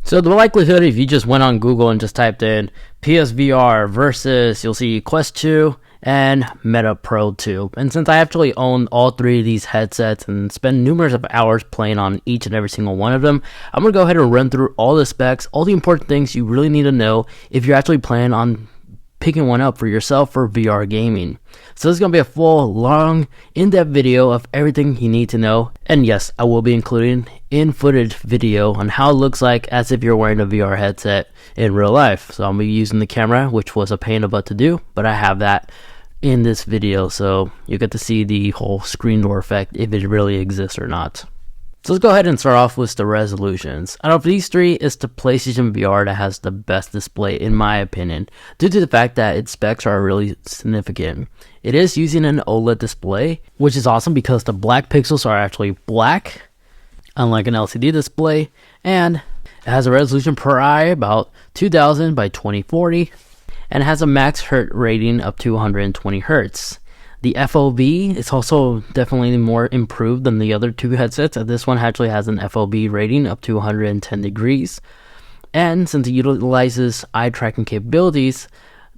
So the likelihood, if you just went on Google and just typed in PSVR versus, you'll see Quest 2 and Meta Pro 2. And since I actually own all three of these headsets and spend numerous of hours playing on each and every single one of them, I'm going to go ahead and run through all the specs, all the important things you really need to know if you're actually planning on picking one up for yourself for VR gaming. So this is going to be a full, long, in-depth video of everything you need to know. And yes, I will be including in-footage video on how it looks like as if you're wearing a VR headset in real life. So I'm going to be using the camera, which was a pain in the butt to do, but I have that in this video, so you get to see the whole screen door effect, if it really exists or not. So let's go ahead and start off with the resolutions. Out of these three, it's the PlayStation VR that has the best display in my opinion, due to the fact that its specs are really significant. It is using an OLED display, which is awesome because the black pixels are actually black, unlike an LCD display, and it has a resolution per eye about 2000 by 2040, and has a max hertz rating up to 120 hertz. The FOV is also definitely more improved than the other two headsets. This one actually has an FOV rating up to 110 degrees. And since it utilizes eye tracking capabilities,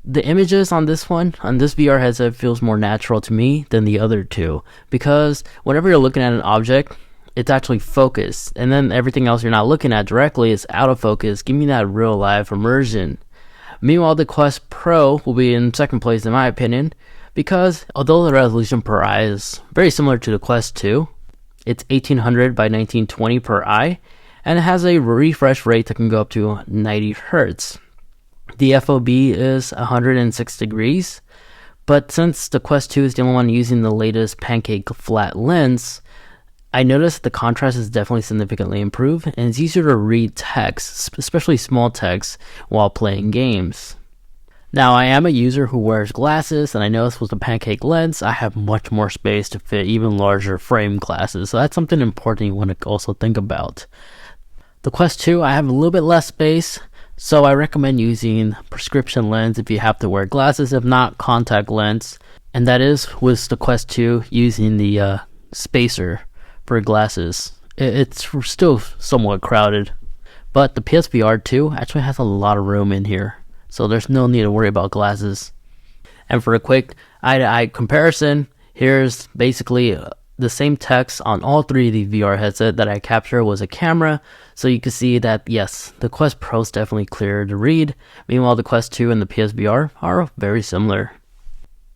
the images on this VR headset feels more natural to me than the other two. Because whenever you're looking at an object, it's actually focused. And then everything else you're not looking at directly is out of focus, giving me that real life immersion. Meanwhile, the Quest Pro will be in second place in my opinion, because although the resolution per eye is very similar to the Quest 2, it's 1800 by 1920 per eye, and it has a refresh rate that can go up to 90 hertz. The FOV is 106 degrees, but since the Quest 2 is the only one using the latest pancake flat lens, I noticed the contrast is definitely significantly improved, and it's easier to read text, especially small text, while playing games. Now, I am a user who wears glasses, and I noticed with the pancake lens, I have much more space to fit even larger frame glasses, so that's something important you want to also think about. The Quest 2, I have a little bit less space, so I recommend using prescription lens if you have to wear glasses, if not contact lens, and that is with the Quest 2 using the spacer for glasses. It's still somewhat crowded, but the PSVR 2 actually has a lot of room in here, so there's no need to worry about glasses. And for a quick eye-to-eye comparison, here's basically the same text on all three of the VR headset that I captured was a camera, so you can see that yes, the Quest Pro is definitely clearer to read. Meanwhile, the Quest 2 and the PSVR are very similar.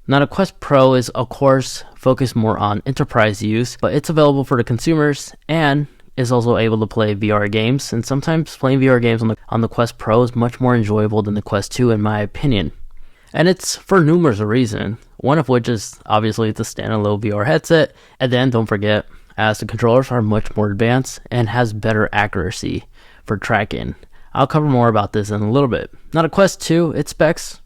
Now, the Quest Pro is, of course, focused more on enterprise use, but it's available for the consumers and is also able to play VR games. And sometimes playing VR games on the Quest Pro is much more enjoyable than the Quest 2, in my opinion. And it's for numerous reasons, one of which is obviously it's a standalone VR headset. And then don't forget, as the controllers are much more advanced and has better accuracy for tracking. I'll cover more about this in a little bit. Now, the Quest 2, its specs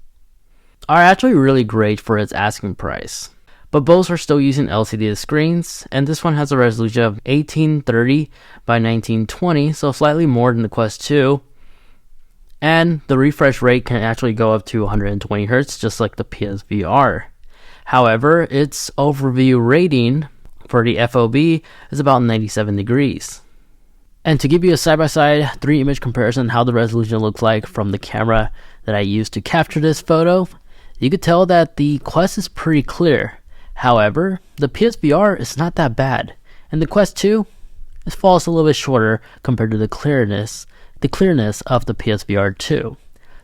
are actually really great for its asking price, but both are still using LCD screens, and this one has a resolution of 1830 by 1920, so slightly more than the Quest 2, and the refresh rate can actually go up to 120 Hz, just like the PSVR. However, its overview rating for the FOV is about 97 degrees. And to give you a side-by-side 3-image comparison how the resolution looks like from the camera that I used to capture this photo, you could tell that the Quest is pretty clear. However, the PSVR is not that bad, and the Quest 2 falls a little bit shorter compared to the clearness of the PSVR 2.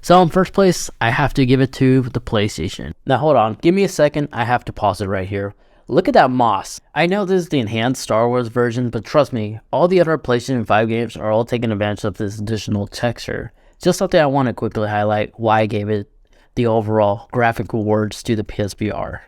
So in first place, I have to give it to the PlayStation. Now hold on, give me a second, I have to pause it right here. Look at that moss. I know this is the enhanced Star Wars version, but trust me, all the other PlayStation 5 games are all taking advantage of this additional texture. Just something I want to quickly highlight why I gave it the overall graphic awards to the PSVR.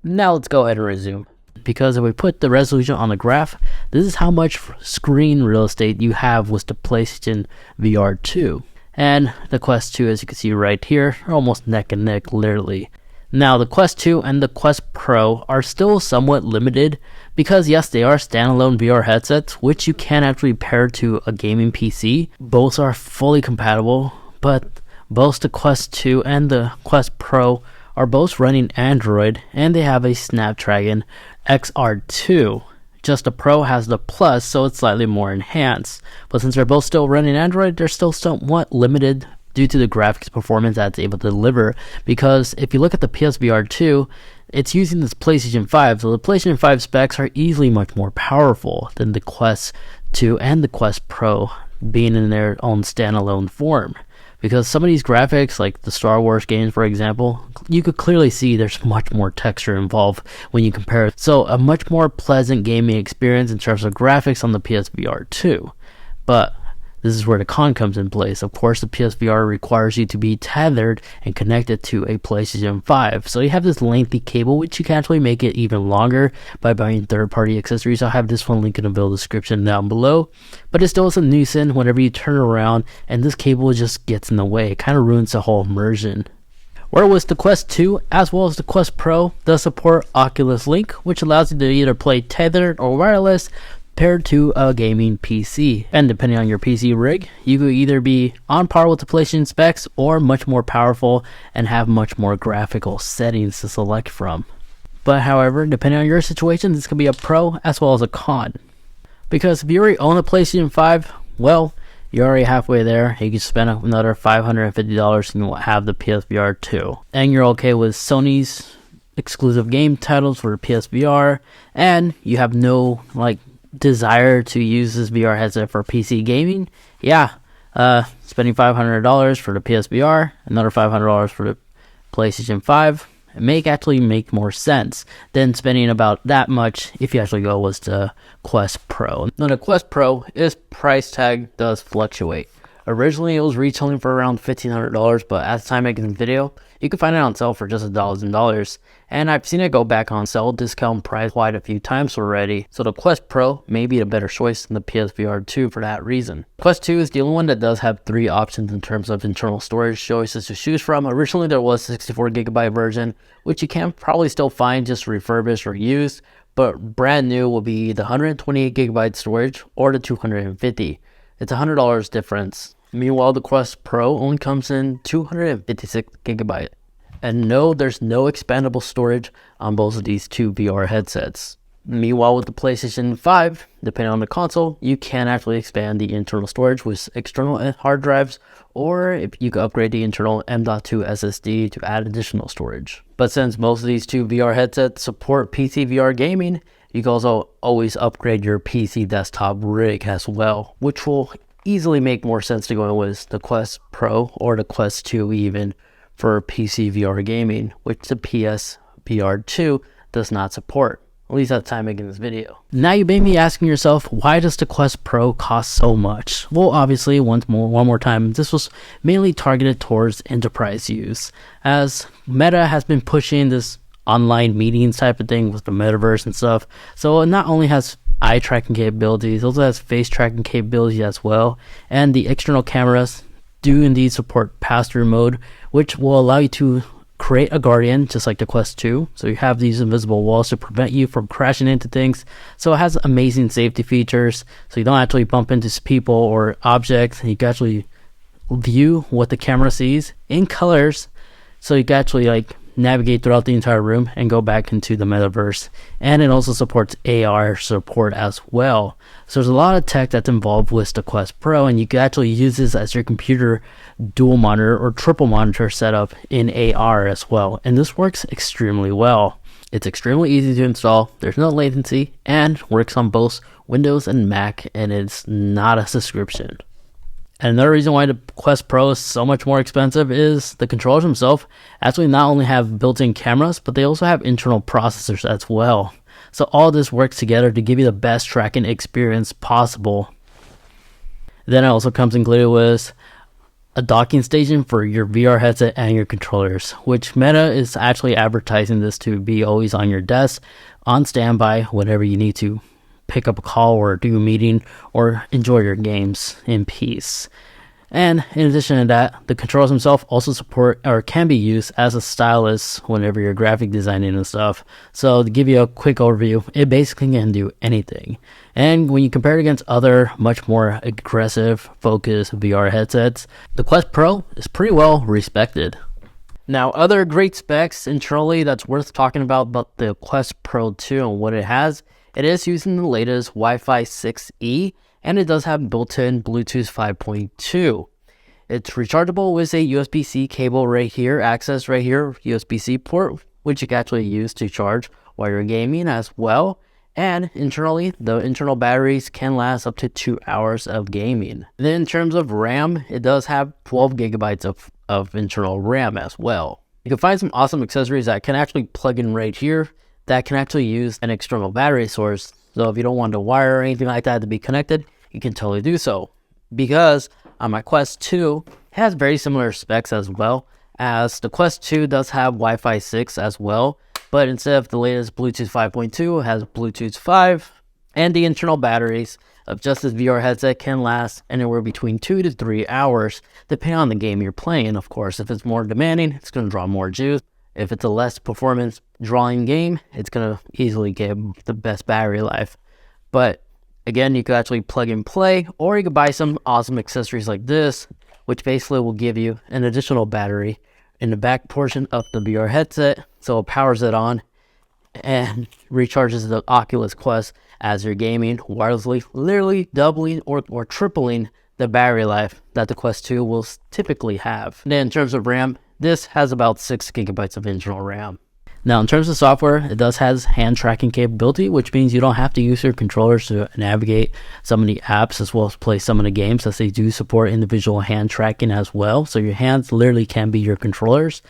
Now let's go ahead and resume. Because if we put the resolution on the graph, this is how much screen real estate you have with the PlayStation VR 2. And the Quest 2, as you can see right here, are almost neck and neck, literally. Now, the Quest 2 and the Quest Pro are still somewhat limited because, yes, they are standalone VR headsets, which you can actually pair to a gaming PC. Both are fully compatible, but both the Quest 2 and the Quest Pro are both running Android, and they have a Snapdragon XR2 just the Pro has the Plus, so it's slightly more enhanced. But since they're both still running Android, they're still somewhat limited due to the graphics performance that it's able to deliver. Because if you look at the PSVR2, it's using this PlayStation 5, so the PlayStation 5 specs are easily much more powerful than the Quest 2 and the Quest Pro being in their own standalone form. Because some of these graphics, like the Star Wars games for example, you could clearly see there's much more texture involved when you compare it. So a much more pleasant gaming experience in terms of graphics on the PSVR 2. But this is where the con comes in place. Of course, the PSVR requires you to be tethered and connected to a PlayStation 5. So you have this lengthy cable, which you can actually make it even longer by buying third-party accessories. I'll have this one linked in the video description down below. But it still is a nuisance whenever you turn around and this cable just gets in the way. It kind of ruins the whole immersion. Whereas the Quest 2 as well as the Quest Pro does support Oculus Link, which allows you to either play tethered or wireless paired to a gaming PC. And depending on your PC rig, you could either be on par with the PlayStation specs or much more powerful and have much more graphical settings to select from. But however, depending on your situation, this could be a pro as well as a con. Because if you already own a PlayStation 5, well, you're already halfway there. You can spend another $550 and you'll have the PSVR 2. And you're okay with Sony's exclusive game titles for PSVR, and you have no desire to use this VR headset for PC gaming. Yeah, spending $500 for the PSVR, another $500 for the PlayStation 5, it may actually make more sense than spending about that much if you actually go with the Quest Pro. Now the Quest Pro, its price tag does fluctuate. Originally it was retailing for around $1,500, but at the time I making the video, you can find it on sale for just $1,000. And I've seen it go back on sale discount price quite a few times already. So the Quest Pro may be a better choice than the PSVR 2 for that reason. Quest 2 is the only one that does have 3 options in terms of internal storage choices to choose from. Originally there was a 64GB version, which you can probably still find just refurbished or used, but brand new will be the 128GB storage or the 250. It's $100 difference. Meanwhile, the Quest Pro only comes in 256GB. And no, there's no expandable storage on both of these two VR headsets. Meanwhile, with the PlayStation 5, depending on the console, you can actually expand the internal storage with external hard drives, or if you can upgrade the internal M.2 SSD to add additional storage. But since most of these two VR headsets support PC VR gaming, you can also always upgrade your PC desktop rig as well, which will easily make more sense to go with the Quest Pro or the Quest 2 even for PC VR gaming, which the PSVR 2 does not support, at least at the time making this video. Now you may be asking yourself, why does the Quest Pro cost so much? Well, obviously, one more time, this was mainly targeted towards enterprise use, as Meta has been pushing this online meetings type of thing with the metaverse and stuff. So it not only has eye tracking capabilities, it also has face tracking capabilities as well, and the external cameras do indeed support pass-through mode, which will allow you to create a guardian just like the Quest 2. So you have these invisible walls to prevent you from crashing into things. So it has amazing safety features, so you don't actually bump into people or objects, and you can actually view what the camera sees in colors, so you can actually navigate throughout the entire room and go back into the metaverse. And it also supports AR support as well. So there's a lot of tech that's involved with the Quest Pro, and you can actually use this as your computer dual monitor or triple monitor setup in AR as well. And this works extremely well. It's extremely easy to install, there's no latency, and works on both Windows and Mac, and it's not a subscription. And another reason why the Quest Pro is so much more expensive is the controllers themselves actually not only have built-in cameras, but they also have internal processors as well. So all this works together to give you the best tracking experience possible. Then it also comes included with a docking station for your VR headset and your controllers, which Meta is actually advertising this to be always on your desk, on standby, whenever you need to pick up a call or do a meeting or enjoy your games in peace. And in addition to that, the controllers themselves also support or can be used as a stylus whenever you're graphic designing and stuff. So to give you a quick overview, it basically can do anything. And when you compare it against other much more aggressive focused VR headsets, the Quest Pro is pretty well respected. Now, other great specs internally that's worth talking about the Quest Pro 2 and what it has It is using the latest Wi-Fi 6E, and it does have built-in Bluetooth 5.2. It's rechargeable with a USB-C cable right here, access right here, USB-C port, which you can actually use to charge while you're gaming as well. And internally, the internal batteries can last up to 2 hours of gaming. Then in terms of RAM, it does have 12 gigabytes of internal RAM as well. You can find some awesome accessories that can actually plug in right here that can actually use an external battery source. So if you don't want a wire or anything like that to be connected, you can totally do so. Because on my Quest 2, it has very similar specs as well, as the Quest 2 does have Wi-Fi 6 as well, but instead of the latest Bluetooth 5.2, it has Bluetooth 5, and the internal batteries of just this VR headset can last anywhere between 2 to 3 hours, depending on the game you're playing. Of course, if it's more demanding, it's going to draw more juice. If it's a less performance drawing game, it's going to easily get the best battery life. But again, you could actually plug and play, or you could buy some awesome accessories like this, which basically will give you an additional battery in the back portion of the VR headset, so it powers it on and recharges the Oculus Quest as you're gaming wirelessly, literally doubling or tripling the battery life that the Quest 2 will typically have. Then in terms of RAM, this has about 6 gigabytes of internal RAM. Now, in terms of software, it does have hand tracking capability, which means you don't have to use your controllers to navigate some of the apps as well as play some of the games, as they do support individual hand tracking as well. So your hands literally can be your controllers.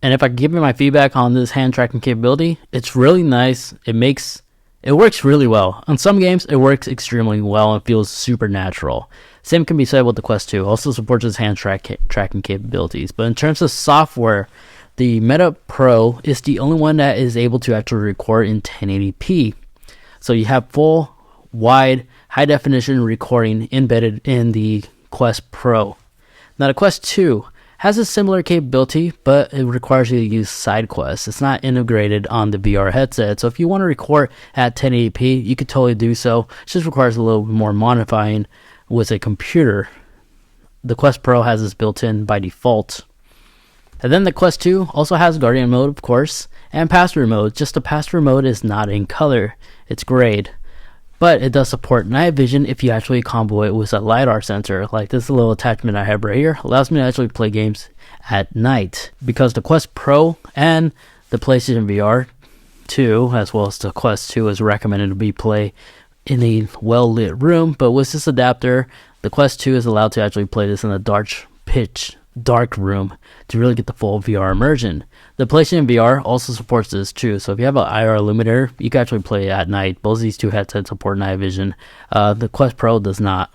And if I give you my feedback on this hand tracking capability, it's really nice. It works really well. On some games, it works extremely well and feels super natural. Same can be said with the Quest 2. Also supports its hand tracking capabilities. But in terms of software, the Meta Pro is the only one that is able to actually record in 1080p. So you have full, wide, high definition recording embedded in the Quest Pro. Now the Quest 2 has a similar capability, but it requires you to use side quests. It's not integrated on the VR headset. So if you want to record at 1080p, you could totally do so. It just requires a little bit more modifying with a computer. The Quest Pro has this built in by default. And then the Quest 2 also has Guardian mode, of course, and pass-through mode. Just the pass-through mode is not in color. It's grayed. But it does support night vision if you actually combo it with a LiDAR sensor. Like this little attachment I have right here allows me to actually play games at night. Because the Quest Pro and the PlayStation VR 2, as well as the Quest 2, is recommended to be played in a well-lit room. But with this adapter, the Quest 2 is allowed to actually play this in a dark room to really get the full VR immersion. The PlayStation VR also supports this too, so if you have an IR illuminator, you can actually play at night. Both of these two headsets support night vision. The Quest Pro does not.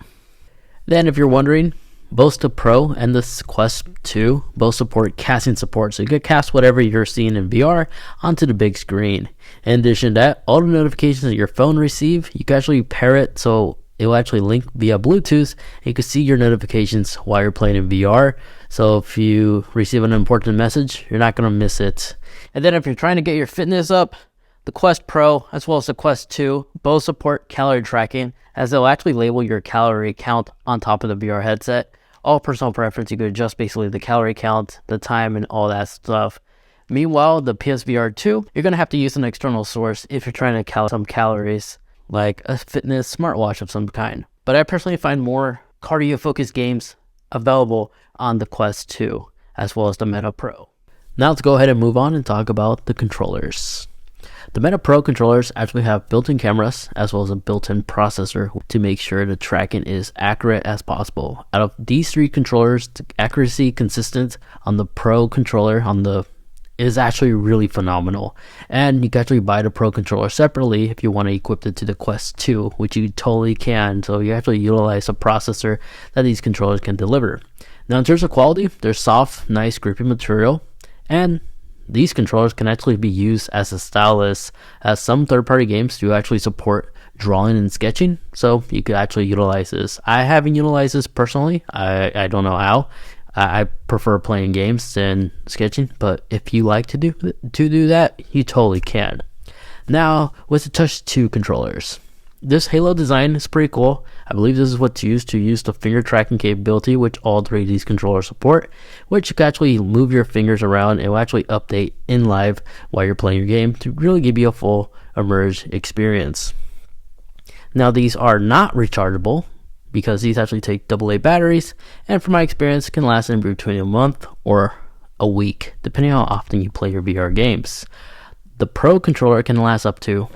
Then if you're wondering, both the Pro and the Quest 2 both support casting support, so you can cast whatever you're seeing in VR onto the big screen. In addition to that, all the notifications that your phone receive, you can actually pair it so it will actually link via Bluetooth. You can see your notifications while you're playing in VR. So if you receive an important message, you're not going to miss it. And then if you're trying to get your fitness up, the Quest Pro as well as the Quest 2 both support calorie tracking, as they'll actually label your calorie count on top of the VR headset. All personal preference, you could adjust basically the calorie count, the time, and all that stuff. Meanwhile, the PSVR2, you're going to have to use an external source if you're trying to count some calories, like a fitness smartwatch of some kind. But I personally find more cardio-focused games available on the Quest 2, as well as the Meta Pro. Now let's go ahead and move on and talk about the controllers. The Meta Pro controllers actually have built-in cameras, as well as a built-in processor to make sure the tracking is accurate as possible. Out of these three controllers, the accuracy consistent on the Pro controller is actually really phenomenal. And you can actually buy the Pro controller separately if you want to equip it to the Quest 2, which you totally can. So you actually utilize a processor that these controllers can deliver. Now in terms of quality, they're soft, nice, grippy material, and these controllers can actually be used as a stylus, as some third-party games do actually support drawing and sketching, so you could actually utilize this. I haven't utilized this personally. I don't know how. I prefer playing games than sketching, but if you like to do that, you totally can. Now, with the Touch 2 controllers. This Halo design is pretty cool. I believe this is what's used to use the finger tracking capability, which all three of these controllers support, which you can actually move your fingers around. It will actually update in live while you're playing your game to really give you immersive experience. Now these are not rechargeable because these actually take AA batteries, and from my experience can last in between a month or a week depending on how often you play your VR games. The Pro controller can last up to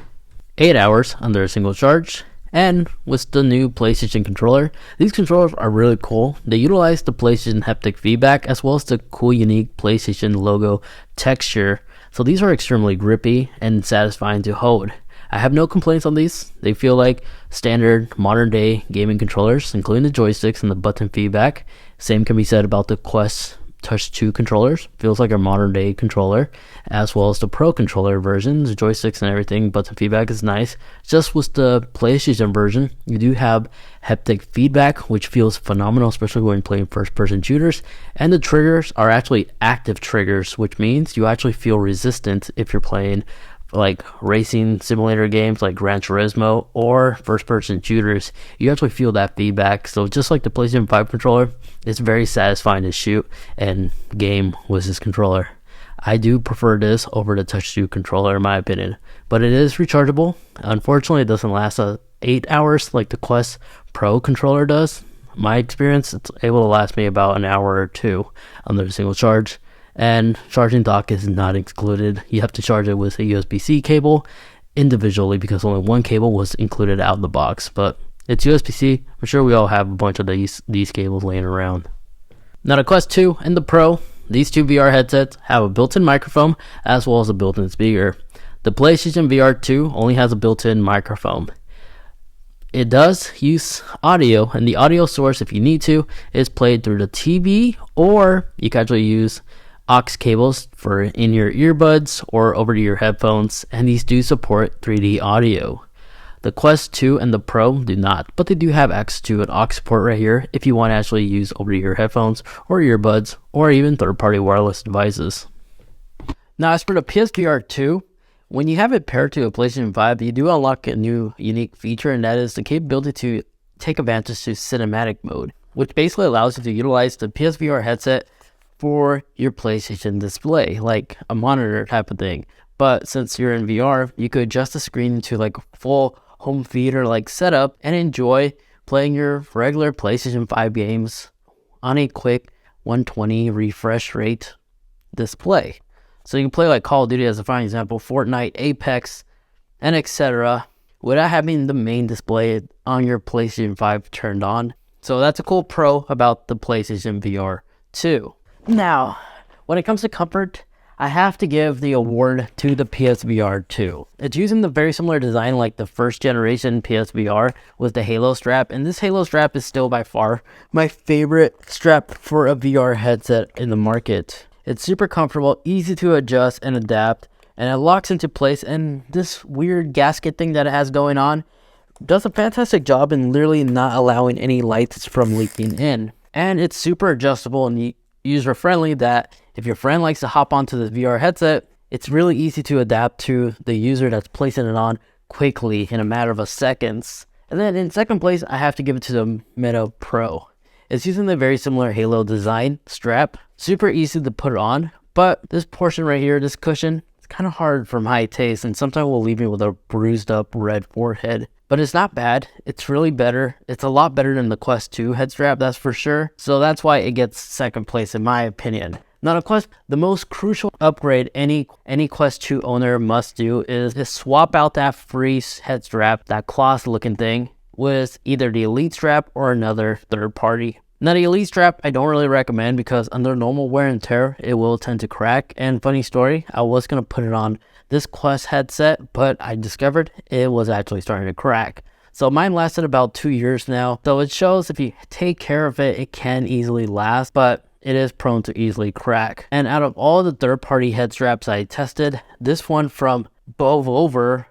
8 hours under a single charge, and with the new PlayStation controller, these controllers are really cool. They utilize the PlayStation haptic feedback as well as the cool unique PlayStation logo texture, so these are extremely grippy and satisfying to hold. I have no complaints on these. They feel like standard modern day gaming controllers, including the joysticks and the button feedback. Same can be said about the Quest Touch 2 controllers. Feels like a modern day controller, as well as the Pro controller version. The joysticks and everything, button feedback is nice. Just with the PlayStation version, you do have haptic feedback, which feels phenomenal, especially when playing first person shooters. And the triggers are actually active triggers, which means you actually feel resistant if you're playing like racing simulator games like Gran Turismo or first person shooters. You actually feel that feedback. So just like the PlayStation 5 controller, it's very satisfying to shoot and game with this controller. I do prefer this over the Touch 2 controller in my opinion, but it is rechargeable. Unfortunately, it doesn't last 8 hours like the Quest Pro controller does. My experience, it's able to last me about an hour or two under a single charge. And charging dock is not included. You have to charge it with a USB-C cable individually because only one cable was included out of the box. But it's USB-C. I'm sure we all have a bunch of these cables laying around. Now the Quest 2 and the Pro, these two VR headsets have a built-in microphone as well as a built-in speaker. The PlayStation VR2 only has a built-in microphone. It does use audio, and the audio source, if you need to, is played through the TV, or you can actually use aux cables for in-ear earbuds or over-the-ear headphones, and these do support 3D audio. The Quest 2 and the Pro do not, but they do have access to an aux port right here if you want to actually use over-the-ear headphones or earbuds or even third-party wireless devices. Now as for the PSVR 2, when you have it paired to a PlayStation 5, you do unlock a new unique feature, and that is the capability to take advantage to cinematic mode, which basically allows you to utilize the PSVR headset for your PlayStation display, like a monitor type of thing. But since you're in VR, you could adjust the screen into like full home theater like setup and enjoy playing your regular PlayStation 5 games on a quick 120 refresh rate display. So you can play like Call of Duty as a fine example, Fortnite, Apex, and etc. without having the main display on your PlayStation 5 turned on. So that's a cool pro about the PlayStation VR 2. Now, when it comes to comfort, I have to give the award to the PSVR 2. It's using the very similar design like the first generation PSVR with the Halo strap, and this Halo strap is still by far my favorite strap for a VR headset in the market. It's super comfortable, easy to adjust and adapt, and it locks into place, and this weird gasket thing that it has going on does a fantastic job in literally not allowing any lights from leaking in. And it's super adjustable and user friendly that if your friend likes to hop onto the VR headset, it's really easy to adapt to the user that's placing it on quickly in a matter of seconds. And then in second place, I have to give it to the Meta Pro. It's using the very similar Halo design strap, super easy to put on, but this portion right here, this cushion, it's kind of hard for my taste and sometimes will leave me with a bruised up red forehead. But it's not bad. It's really better. It's a lot better than the Quest 2 head strap, that's for sure. So that's why it gets second place in my opinion. Now the most crucial upgrade any Quest 2 owner must do is just swap out that free head strap, that cloth looking thing, with either the Elite strap or another third party. Now the Elite strap I don't really recommend because under normal wear and tear it will tend to crack. And funny story, I was going to put it on this Quest headset, but I discovered it was actually starting to crack. So mine lasted about 2 years now. So it shows if you take care of it, it can easily last, but it is prone to easily crack. And out of all the third-party head straps I tested, this one from Bovover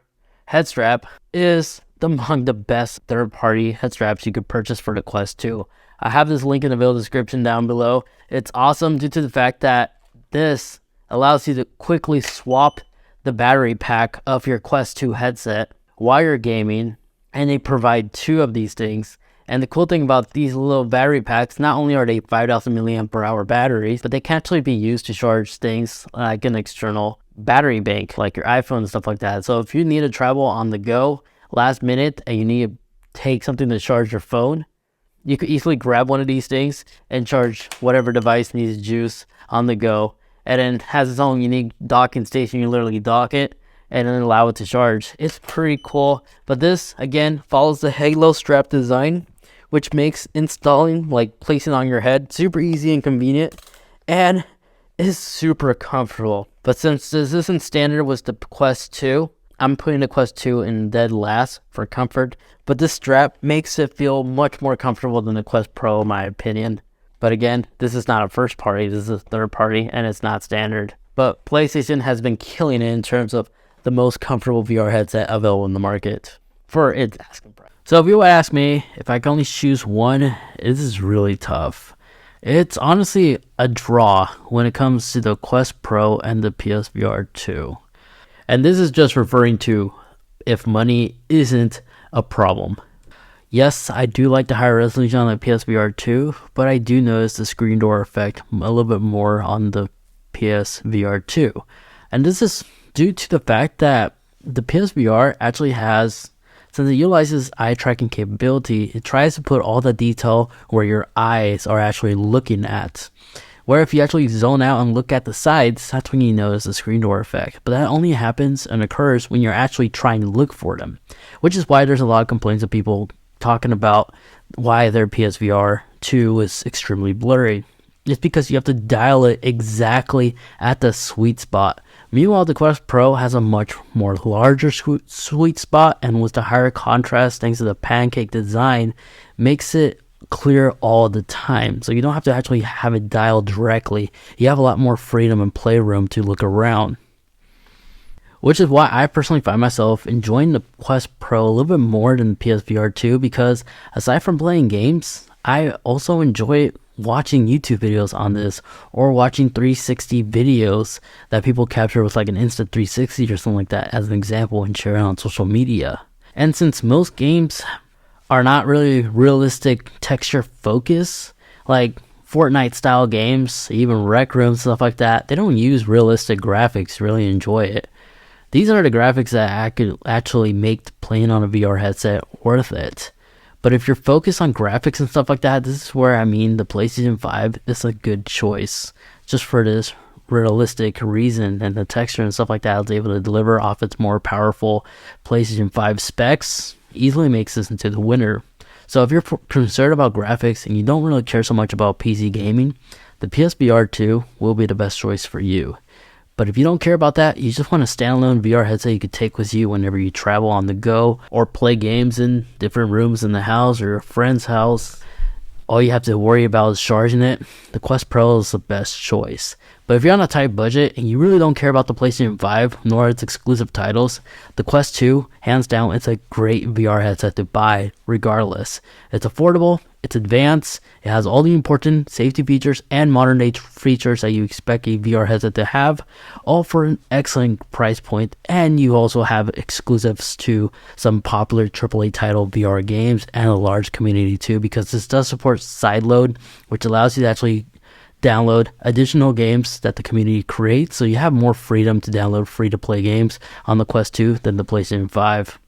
head strap is among the best third-party head straps you could purchase for the Quest 2. I have this link in the video description down below. It's awesome due to the fact that this allows you to quickly swap the battery pack of your Quest 2 headset while you're gaming, and they provide two of these things And the cool thing about these little battery packs, not only are they 5,000 milliamp hour batteries, but they can actually be used to charge things like an external battery bank, like your iPhone and stuff like that. So if you need to travel on the go last minute and you need to take something to charge your phone, you could easily grab one of these things and charge whatever device needs juice on the go. And then has its own unique docking station. You literally dock it and then allow it to charge. It's pretty cool. But this, again, follows the halo strap design, which makes installing, like placing on your head, super easy and convenient, and is super comfortable. But since this isn't standard with the Quest 2, I'm putting the Quest 2 in dead last for comfort. But this strap makes it feel much more comfortable than the Quest Pro, in my opinion. But again, this is not a first party, this is a third party, and it's not standard. But PlayStation has been killing it in terms of the most comfortable VR headset available in the market for its asking price. So if you would ask me if I can only choose one, this is really tough. It's honestly a draw when it comes to the Quest Pro and the PSVR2. And this is just referring to if money isn't a problem. Yes, I do like the higher resolution on the PSVR2, but I do notice the screen door effect a little bit more on the PSVR2. And this is due to the fact that the PSVR actually has, since it utilizes eye tracking capability, it tries to put all the detail where your eyes are actually looking at. Where if you actually zone out and look at the sides, that's when you notice the screen door effect. But that only happens and occurs when you're actually trying to look for them. Which is why there's a lot of complaints of people talking about why their PSVR 2 is extremely blurry. It's because you have to dial it exactly at the sweet spot. Meanwhile, the Quest Pro has a much more larger sweet spot, and with the higher contrast thanks to the pancake design, makes it clear all the time. So you don't have to actually have it dialed directly. You have a lot more freedom and playroom to look around. Which is why I personally find myself enjoying the Quest Pro a little bit more than the PSVR 2, because aside from playing games, I also enjoy watching YouTube videos on this, or watching 360 videos that people capture with like an Insta 360 or something like that as an example and share it on social media. And since most games are not really realistic texture focus, like Fortnite style games, even Rec Rooms, stuff like that, they don't use realistic graphics to really enjoy it. These are the graphics that I could actually make playing on a VR headset worth it. But if you're focused on graphics and stuff like that, this is where I mean the PlayStation 5 is a good choice. Just for this realistic reason, and the texture and stuff like that it's able to deliver off its more powerful PlayStation 5 specs easily makes this into the winner. So if you're concerned about graphics and you don't really care so much about PC gaming, the PSVR 2 will be the best choice for you. But if you don't care about that, you just want a standalone VR headset you could take with you whenever you travel on the go or play games in different rooms in the house or a friend's house, all you have to worry about is charging it, the Quest Pro is the best choice. But if you're on a tight budget and you really don't care about the PlayStation 5 nor its exclusive titles, the Quest 2, hands down, it's a great VR headset to buy regardless. It's affordable, it's advanced, it has all the important safety features and modern day features that you expect a VR headset to have, all for an excellent price point, and you also have exclusives to some popular AAA title VR games and a large community too, because this does support sideload, which allows you to actually download additional games that the community creates, so you have more freedom to download free-to-play games on the Quest 2 than the PlayStation 5.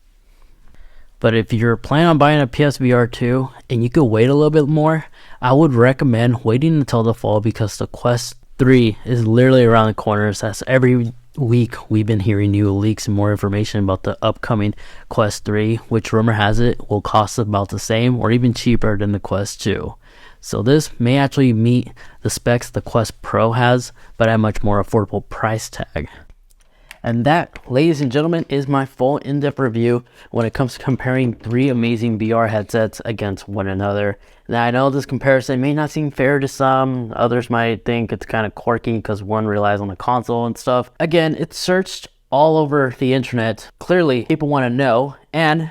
But if you're planning on buying a PSVR 2 and you could wait a little bit more, I would recommend waiting until the fall, because the Quest 3 is literally around the corner. So that's every week we've been hearing new leaks and more information about the upcoming Quest 3, which rumor has it will cost about the same or even cheaper than the Quest 2. So this may actually meet the specs the Quest Pro has, but at a much more affordable price tag. And that, ladies and gentlemen, is my full in-depth review when it comes to comparing three amazing VR headsets against one another. Now, I know this comparison may not seem fair to some, others might think it's kind of quirky because one relies on the console and stuff. Again, it's searched all over the internet. Clearly, people want to know, and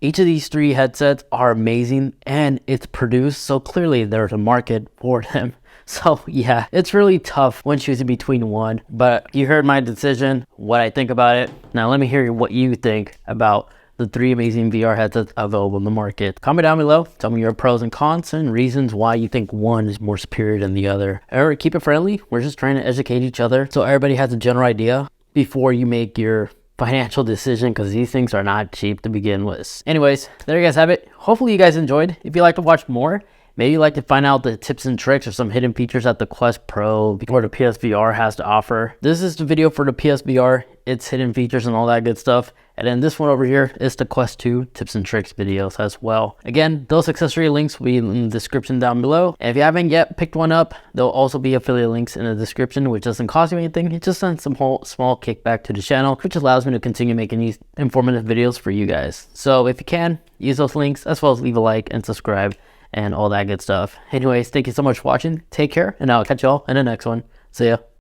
each of these three headsets are amazing and it's produced, so clearly there's a market for them. So yeah, it's really tough when choosing between one, but you heard my decision, what I think about it. Now let me hear what you think about the 3 amazing VR headsets available in the market. Comment down below, tell me your pros and cons and reasons why you think one is more superior than the other. Or keep it friendly, we're just trying to educate each other so everybody has a general idea before you make your financial decision, because these things are not cheap to begin with. Anyways, there you guys have it. Hopefully you guys enjoyed. If you'd like to watch more, maybe you'd like to find out the tips and tricks or some hidden features that the Quest Pro or the PSVR has to offer, this is the video for the PSVR, its hidden features and all that good stuff. And then this one over here is the Quest 2 tips and tricks videos as well. Again, those accessory links will be in the description down below. And if you haven't yet picked one up, there'll also be affiliate links in the description, which doesn't cost you anything. It just sends some small kickback to the channel, which allows me to continue making these informative videos for you guys. So if you can, use those links, as well as leave a like and subscribe and all that good stuff. Anyways, thank you so much for watching. Take care, and I'll catch y'all in the next one. See ya.